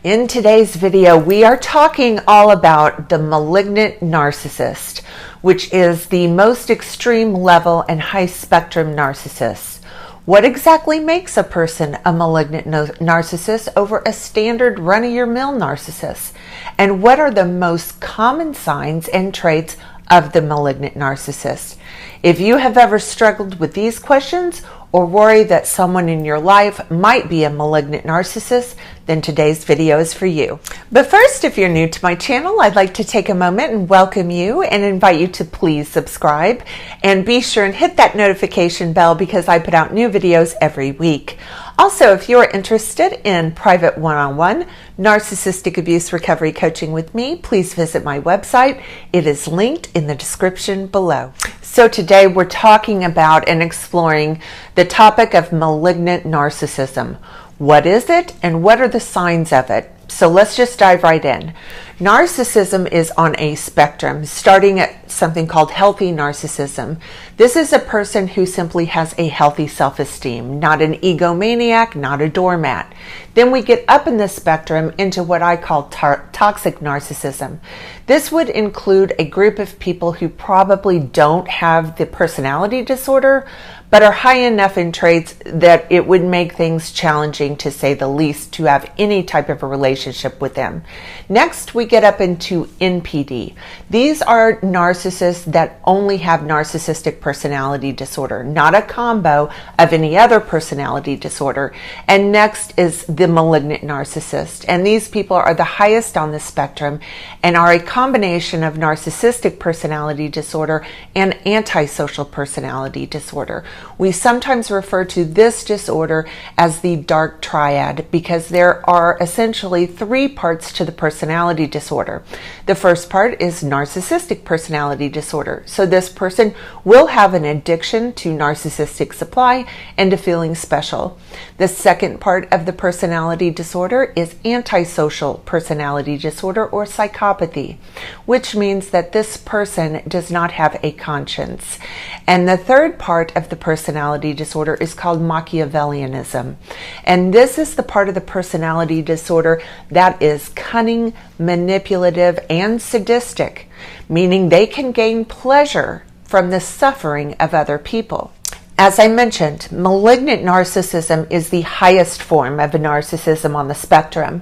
In today's video, we are talking all about the malignant narcissist, which is the most extreme level and high spectrum narcissist. What exactly makes a person a malignant narcissist over a standard run-of-your-mill narcissist? And what are the most common signs and traits of the malignant narcissist? If you have ever struggled with these questions or worry that someone in your life might be a malignant narcissist, then today's video is for you. But first, if you're new to my channel, I'd like to take a moment and welcome you and invite you to please subscribe and be sure and hit that notification bell because I put out new videos every week. Also, if you're interested in private one-on-one narcissistic abuse recovery coaching with me, please visit my website. It is linked in the description below. So today we're talking about and exploring the topic of malignant narcissism. What is it and what are the signs of it? So let's just dive right in. Narcissism is on a spectrum, starting at something called healthy narcissism. This is a person who simply has a healthy self-esteem, not an egomaniac, not a doormat. Then we get up in the spectrum into what I call toxic narcissism. This would include a group of people who probably don't have the personality disorder, but are high enough in traits that it would make things challenging, to say the least, to have any type of a relationship with them. Next, we get up into NPD. These are narcissists that only have narcissistic personality disorder, not a combo of any other personality disorder. And next is the malignant narcissist. And these people are the highest on the spectrum and are a combination of narcissistic personality disorder and antisocial personality disorder. We sometimes refer to this disorder as the dark triad because there are essentially three parts to the personality disorder. The first part is narcissistic personality disorder. So this person will have an addiction to narcissistic supply and to feeling special. The second part of the personality disorder is antisocial personality disorder or psychopathy, which means that this person does not have a conscience. And the third part of the personality disorder is called Machiavellianism. And this is the part of the personality disorder that is cunning, manipulative, and sadistic, meaning they can gain pleasure from the suffering of other people. As I mentioned, malignant narcissism is the highest form of narcissism on the spectrum.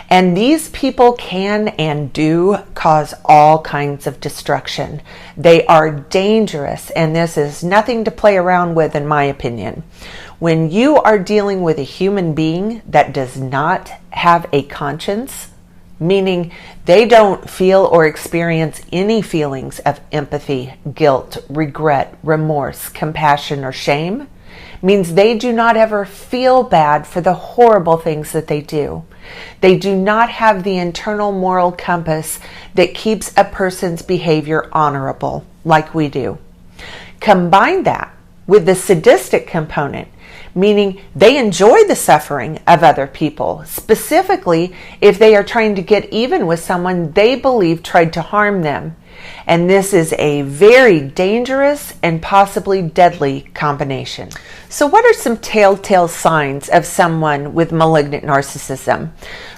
And these people can and do cause all kinds of destruction. They are dangerous, and this is nothing to play around with, in my opinion. When you are dealing with a human being that does not have a conscience, meaning they don't feel or experience any feelings of empathy, guilt, regret, remorse, compassion, or shame, means they do not ever feel bad for the horrible things that they do. They do not have the internal moral compass that keeps a person's behavior honorable like we do. Combine that with the sadistic component, meaning they enjoy the suffering of other people, specifically if they are trying to get even with someone they believe tried to harm them. And this is a very dangerous and possibly deadly combination. So what are some telltale signs of someone with malignant narcissism?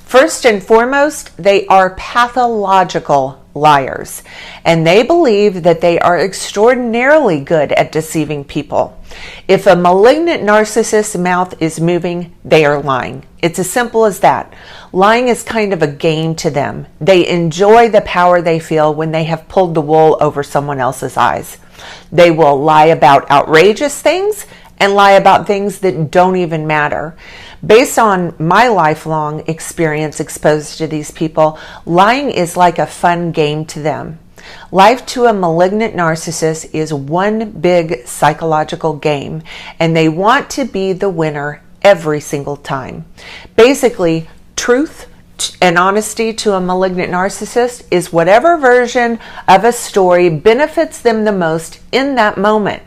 First and foremost, they are pathological liars, and they believe that they are extraordinarily good at deceiving people. If a malignant narcissist's mouth is moving, they are lying. It's as simple as that. Lying is kind of a game to them. They enjoy the power they feel when they have pulled the wool over someone else's eyes. They will lie about outrageous things and lie about things that don't even matter. Based on my lifelong experience exposed to these people, lying is like a fun game to them. Life to a malignant narcissist is one big psychological game, and they want to be the winner every single time. Basically, truth and honesty to a malignant narcissist is whatever version of a story benefits them the most in that moment.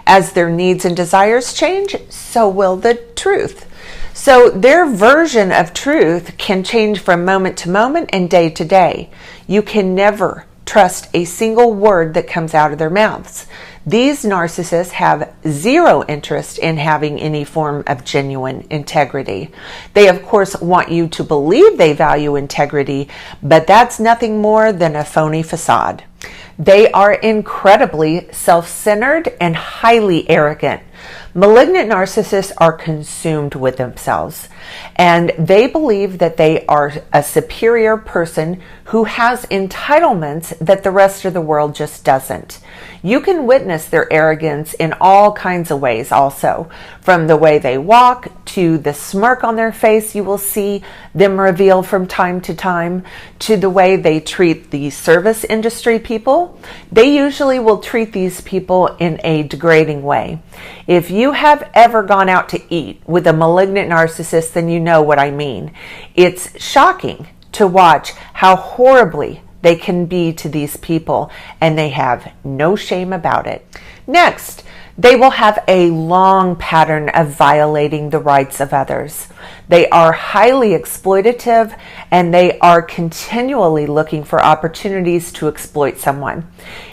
As their needs and desires change, so will the truth. So their version of truth can change from moment to moment and day to day. You can never trust a single word that comes out of their mouths. These narcissists have zero interest in having any form of genuine integrity. They, of course, want you to believe they value integrity, but that's nothing more than a phony facade. They are incredibly self-centered and highly arrogant. Malignant narcissists are consumed with themselves, and they believe that they are a superior person who has entitlements that the rest of the world just doesn't. You can witness their arrogance in all kinds of ways also. From the way they walk to the smirk on their face you will see them reveal from time to time, to the way they treat the service industry people. They usually will treat these people in a degrading way. If you have ever gone out to eat with a malignant narcissist, then you know what I mean. It's shocking to watch how horribly they can be to these people, and they have no shame about it. Next, they will have a long pattern of violating the rights of others. They are highly exploitative, and they are continually looking for opportunities to exploit someone.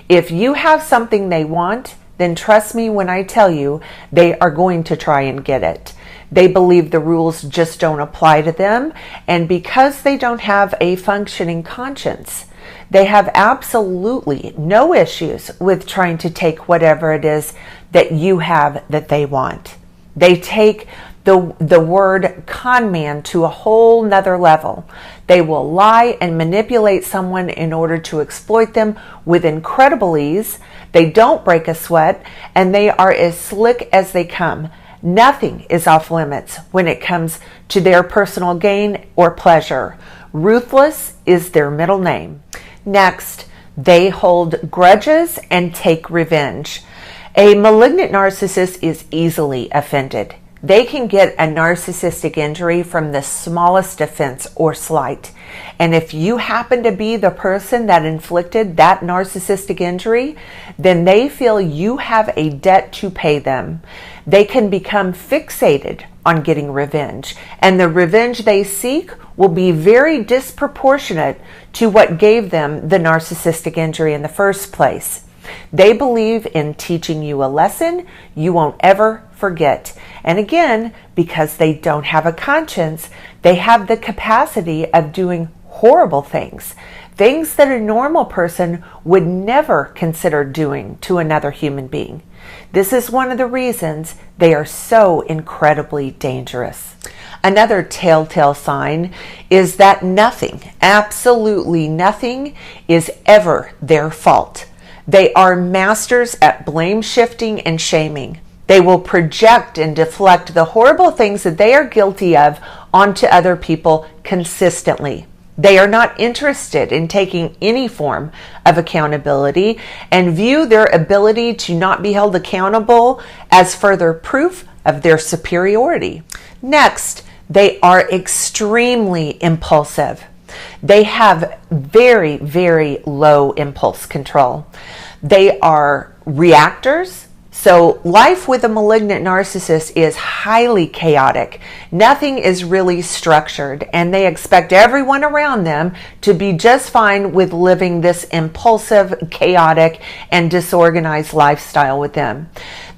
If you have something they want, then trust me when I tell you they are going to try and get it. They believe the rules just don't apply to them, and because they don't have a functioning conscience, they have absolutely no issues with trying to take whatever it is that you have that they want. They take the word con man to a whole nother level. They will lie and manipulate someone in order to exploit them with incredible ease. They don't break a sweat, and they are as slick as they come. Nothing is off limits when it comes to their personal gain or pleasure. Ruthless is their middle name. Next, they hold grudges and take revenge. A malignant narcissist is easily offended. They can get a narcissistic injury from the smallest offense or slight. And if you happen to be the person that inflicted that narcissistic injury, then they feel you have a debt to pay them. They can become fixated on getting revenge, and the revenge they seek will be very disproportionate to what gave them the narcissistic injury in the first place. They believe in teaching you a lesson you won't ever forget. And again, because they don't have a conscience, they have the capacity of doing horrible things that a normal person would never consider doing to another human being. This is one of the reasons they are so incredibly dangerous. Another telltale sign is that nothing, absolutely nothing, is ever their fault. They are masters at blame shifting and shaming. They will project and deflect the horrible things that they are guilty of onto other people consistently. They are not interested in taking any form of accountability and view their ability to not be held accountable as further proof of their superiority. Next, they are extremely impulsive. They have very, very low impulse control. They are reactors. So life with a malignant narcissist is highly chaotic. Nothing is really structured, and they expect everyone around them to be just fine with living this impulsive, chaotic, and disorganized lifestyle with them.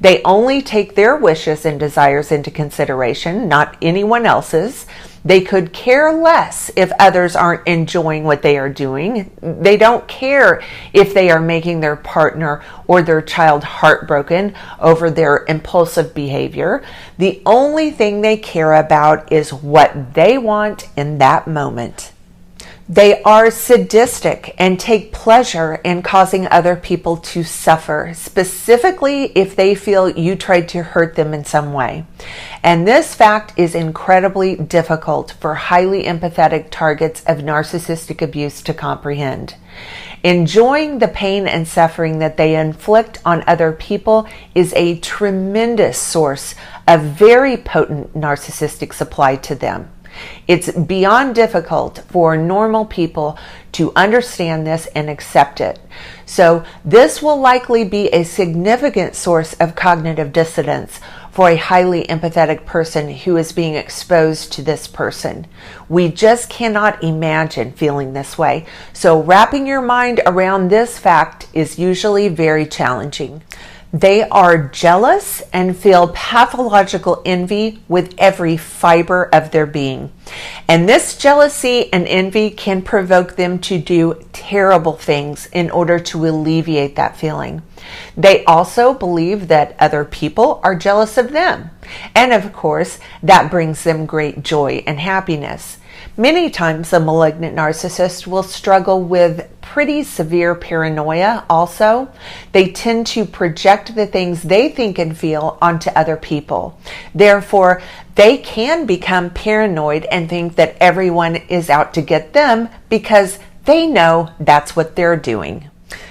They only take their wishes and desires into consideration, not anyone else's. They could care less if others aren't enjoying what they are doing. They don't care if they are making their partner or their child heartbroken over their impulsive behavior. The only thing they care about is what they want in that moment. They are sadistic and take pleasure in causing other people to suffer, specifically if they feel you tried to hurt them in some way. And this fact is incredibly difficult for highly empathetic targets of narcissistic abuse to comprehend. Enjoying the pain and suffering that they inflict on other people is a tremendous source of very potent narcissistic supply to them. It's beyond difficult for normal people to understand this and accept it. So this will likely be a significant source of cognitive dissonance for a highly empathetic person who is being exposed to this person. We just cannot imagine feeling this way. So wrapping your mind around this fact is usually very challenging. They are jealous and feel pathological envy with every fiber of their being. And this jealousy and envy can provoke them to do terrible things in order to alleviate that feeling. They also believe that other people are jealous of them. And of course, that brings them great joy and happiness. Many times a malignant narcissist will struggle with pretty severe paranoia also. They tend to project the things they think and feel onto other people. Therefore, they can become paranoid and think that everyone is out to get them because they know that's what they're doing.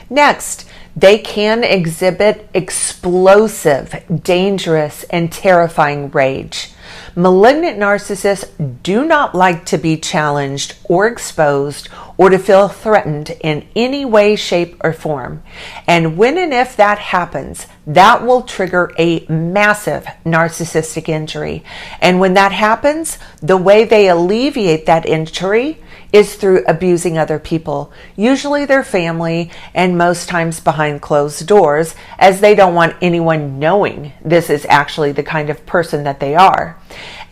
Next, they can exhibit explosive, dangerous, and terrifying rage. Malignant narcissists do not like to be challenged or exposed or to feel threatened in any way, shape, or form. And when and if that happens, that will trigger a massive narcissistic injury. And when that happens, the way they alleviate that injury is through abusing other people, usually their family, and most times behind closed doors, as they don't want anyone knowing this is actually the kind of person that they are.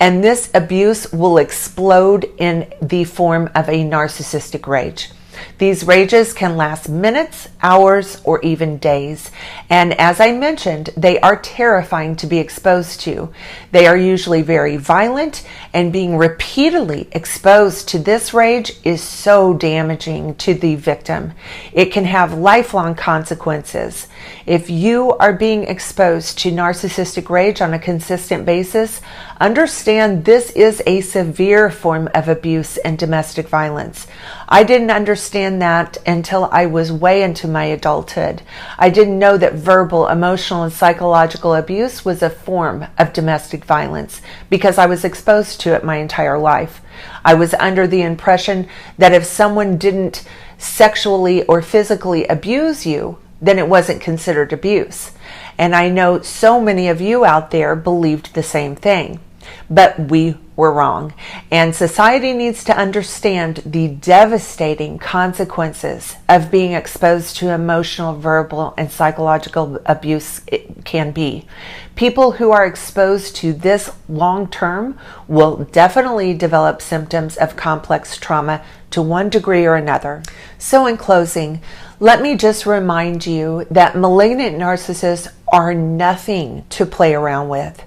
And this abuse will explode in the form of a narcissistic rage. These rages can last minutes, hours, or even days. And as I mentioned, they are terrifying to be exposed to. They are usually very violent, and being repeatedly exposed to this rage is so damaging to the victim. It can have lifelong consequences. If you are being exposed to narcissistic rage on a consistent basis, understand this is a severe form of abuse and domestic violence. I didn't understand that until I was way into my adulthood. I didn't know that verbal, emotional, and psychological abuse was a form of domestic violence because I was exposed to it my entire life. I was under the impression that if someone didn't sexually or physically abuse you, then it wasn't considered abuse. And I know so many of you out there believed the same thing. But we were wrong. And society needs to understand the devastating consequences of being exposed to emotional, verbal, and psychological abuse it can be. People who are exposed to this long term will definitely develop symptoms of complex trauma to one degree or another. So in closing, let me just remind you that malignant narcissists are nothing to play around with.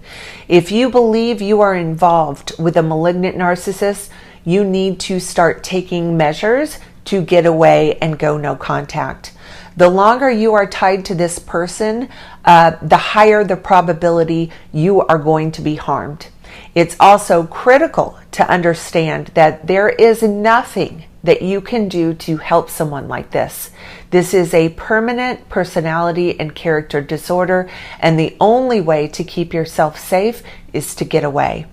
If you believe you are involved with a malignant narcissist, you need to start taking measures to get away and go no contact. The longer you are tied to this person, the higher the probability you are going to be harmed. It's also critical to understand that there is nothing that you can do to help someone like this. This is a permanent personality and character disorder, and the only way to keep yourself safe is to get away.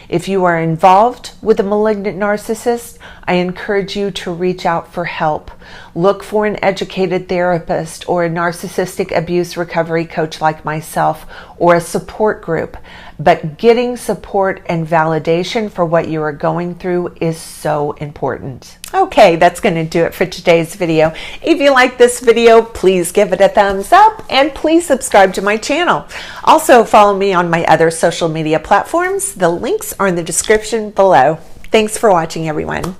If you are involved with a malignant narcissist, I encourage you to reach out for help. Look for an educated therapist or a narcissistic abuse recovery coach like myself, or a support group. But getting support and validation for what you are going through is so important. Okay, that's going to do it for today's video. If you like this video, please give it a thumbs up and please subscribe to my channel. Also, follow me on my other social media platforms. The links are in the description below. Thanks for watching, everyone.